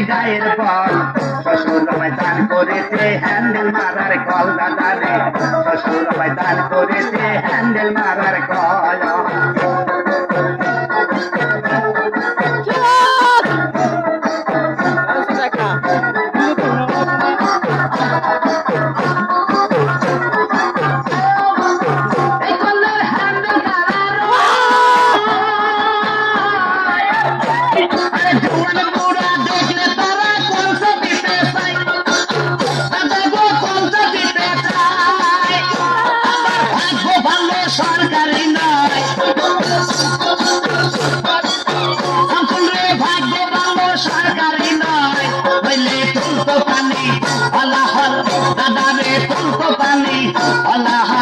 গায়ের বল শ্বশুর ভাই দান করেছে হ্যান্ডেল মারার কল দাদা রে শ্বশুর ভাই দান করেছে হ্যান্ডেল মারার কল সরকারি নয় ভাগ্য ভালো সরকারি নয় বললে তুলতো পানি আল্লাহ দাদা রে তুলতো পানি আল্লাহ